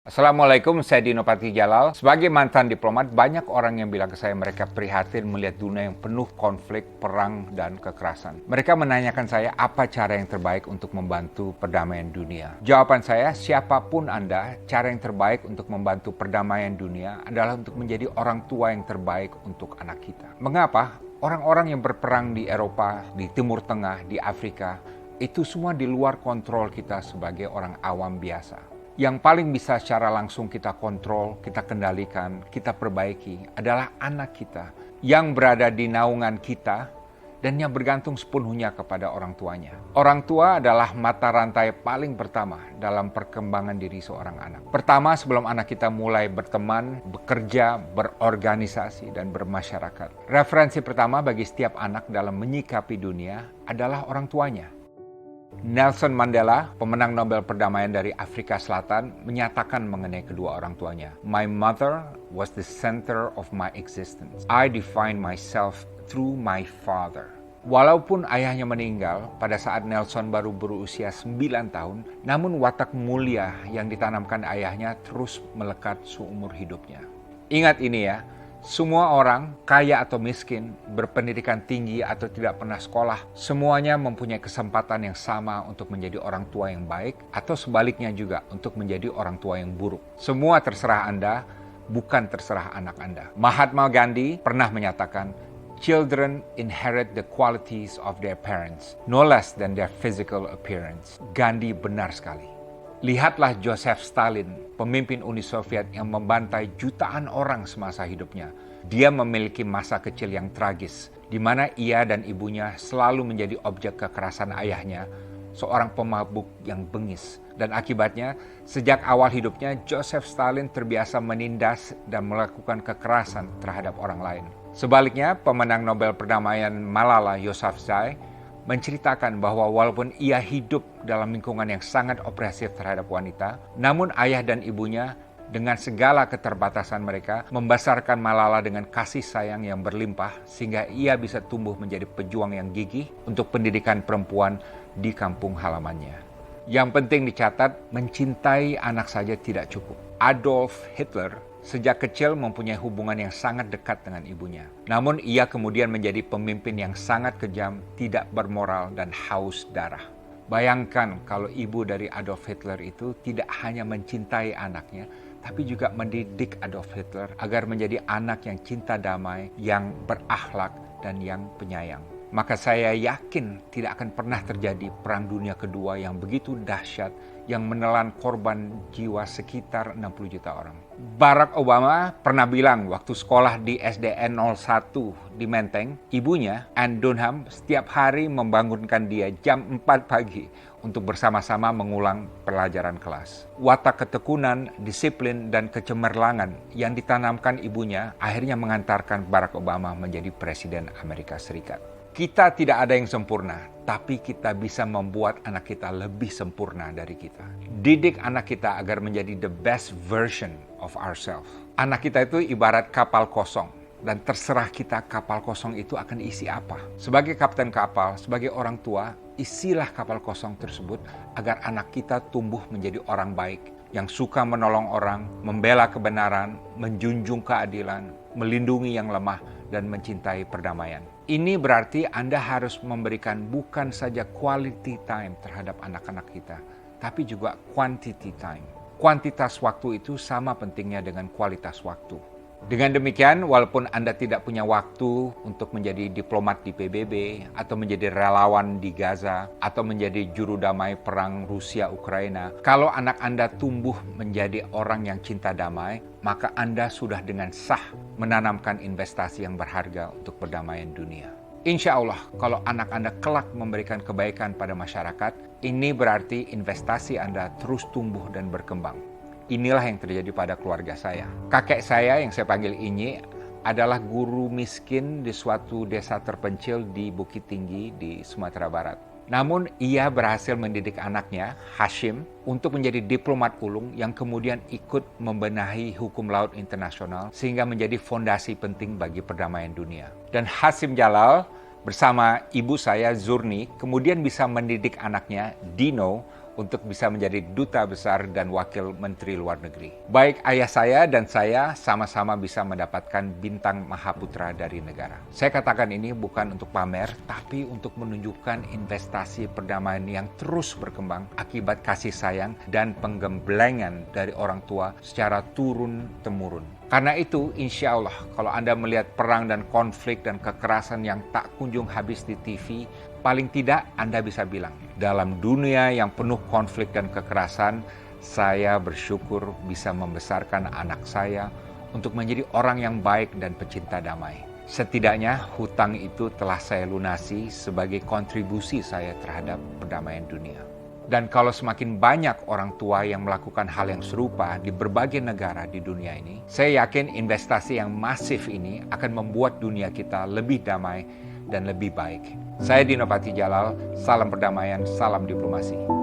Assalamualaikum, saya Dino Patijalal. Sebagai mantan diplomat, banyak orang yang bilang ke saya mereka prihatin melihat dunia yang penuh konflik, perang, dan kekerasan. Mereka menanyakan saya apa cara yang terbaik untuk membantu perdamaian dunia. Jawaban saya, siapapun Anda, cara yang terbaik untuk membantu perdamaian dunia adalah untuk menjadi orang tua yang terbaik untuk anak kita. Mengapa? Orang-orang yang berperang di Eropa, di Timur Tengah, di Afrika, itu semua di luar kontrol kita sebagai orang awam biasa. Yang paling bisa secara langsung kita kontrol, kita kendalikan, kita perbaiki adalah anak kita yang berada di naungan kita dan yang bergantung sepenuhnya kepada orang tuanya. Orang tua adalah mata rantai paling pertama dalam perkembangan diri seorang anak. Pertama, sebelum anak kita mulai berteman, bekerja, berorganisasi, dan bermasyarakat. Referensi pertama bagi setiap anak dalam menyikapi dunia adalah orang tuanya. Nelson Mandela, pemenang Nobel Perdamaian dari Afrika Selatan, menyatakan mengenai kedua orang tuanya. My mother was the center of my existence. I define myself through my father. Walaupun ayahnya meninggal pada saat Nelson baru berusia 9 tahun, namun watak mulia yang ditanamkan ayahnya terus melekat seumur hidupnya. Ingat ini ya, semua orang, kaya atau miskin, berpendidikan tinggi atau tidak pernah sekolah, semuanya mempunyai kesempatan yang sama untuk menjadi orang tua yang baik atau sebaliknya juga untuk menjadi orang tua yang buruk. Semua terserah Anda, bukan terserah anak Anda. Mahatma Gandhi pernah menyatakan, children inherit the qualities of their parents, no less than their physical appearance. Gandhi benar sekali. Lihatlah Joseph Stalin, pemimpin Uni Soviet yang membantai jutaan orang semasa hidupnya. Dia memiliki masa kecil yang tragis, di mana ia dan ibunya selalu menjadi objek kekerasan ayahnya, seorang pemabuk yang bengis. Dan akibatnya, sejak awal hidupnya, Joseph Stalin terbiasa menindas dan melakukan kekerasan terhadap orang lain. Sebaliknya, pemenang Nobel Perdamaian Malala Yousafzai menceritakan bahwa walaupun ia hidup dalam lingkungan yang sangat opresif terhadap wanita, namun ayah dan ibunya dengan segala keterbatasan mereka membesarkan Malala dengan kasih sayang yang berlimpah sehingga ia bisa tumbuh menjadi pejuang yang gigih untuk pendidikan perempuan di kampung halamannya. Yang penting dicatat, mencintai anak saja tidak cukup. Adolf Hitler sejak kecil mempunyai hubungan yang sangat dekat dengan ibunya. Namun ia kemudian menjadi pemimpin yang sangat kejam, tidak bermoral, dan haus darah. Bayangkan kalau ibu dari Adolf Hitler itu tidak hanya mencintai anaknya, tapi juga mendidik Adolf Hitler agar menjadi anak yang cinta damai, yang berakhlak, dan yang penyayang. Maka saya yakin tidak akan pernah terjadi Perang Dunia Kedua yang begitu dahsyat yang menelan korban jiwa sekitar 60 juta orang. Barack Obama pernah bilang waktu sekolah di SDN 01 di Menteng, ibunya, Ann Dunham, setiap hari membangunkan dia jam 4 pagi untuk bersama-sama mengulang pelajaran kelas. Watak ketekunan, disiplin, dan kecemerlangan yang ditanamkan ibunya akhirnya mengantarkan Barack Obama menjadi Presiden Amerika Serikat. Kita tidak ada yang sempurna, tapi kita bisa membuat anak kita lebih sempurna dari kita. Didik anak kita agar menjadi the best version of ourselves. Anak kita itu ibarat kapal kosong, dan terserah kita kapal kosong itu akan isi apa. Sebagai kapten kapal, sebagai orang tua, isilah kapal kosong tersebut agar anak kita tumbuh menjadi orang baik, yang suka menolong orang, membela kebenaran, menjunjung keadilan, melindungi yang lemah, dan mencintai perdamaian. Ini berarti Anda harus memberikan bukan saja quality time terhadap anak-anak kita, tapi juga quantity time. Kuantitas waktu itu sama pentingnya dengan kualitas waktu. Dengan demikian, walaupun Anda tidak punya waktu untuk menjadi diplomat di PBB, atau menjadi relawan di Gaza, atau menjadi juru damai perang Rusia-Ukraina, kalau anak Anda tumbuh menjadi orang yang cinta damai, maka Anda sudah dengan sah menanamkan investasi yang berharga untuk perdamaian dunia. Insya Allah, kalau anak Anda kelak memberikan kebaikan pada masyarakat, ini berarti investasi Anda terus tumbuh dan berkembang. Inilah yang terjadi pada keluarga saya. Kakek saya yang saya panggil Inyi adalah guru miskin di suatu desa terpencil di Bukit Tinggi di Sumatera Barat. Namun ia berhasil mendidik anaknya, Hashim, untuk menjadi diplomat ulung yang kemudian ikut membenahi hukum laut internasional sehingga menjadi fondasi penting bagi perdamaian dunia. Dan Hasim Jalal bersama ibu saya, Zurni, kemudian bisa mendidik anaknya, Dino, untuk bisa menjadi duta besar dan wakil menteri luar negeri. Baik ayah saya dan saya sama-sama bisa mendapatkan bintang Mahaputra dari negara. Saya katakan ini bukan untuk pamer, tapi untuk menunjukkan investasi perdamaian yang terus berkembang akibat kasih sayang dan penggemblengan dari orang tua secara turun-temurun. Karena itu, insya Allah, kalau Anda melihat perang dan konflik dan kekerasan yang tak kunjung habis di TV, paling tidak Anda bisa bilang, dalam dunia yang penuh konflik dan kekerasan, saya bersyukur bisa membesarkan anak saya untuk menjadi orang yang baik dan pecinta damai. Setidaknya hutang itu telah saya lunasi sebagai kontribusi saya terhadap perdamaian dunia. Dan kalau semakin banyak orang tua yang melakukan hal yang serupa di berbagai negara di dunia ini, saya yakin investasi yang masif ini akan membuat dunia kita lebih damai dan lebih baik. Saya Dino Patijalal, salam perdamaian, salam diplomasi.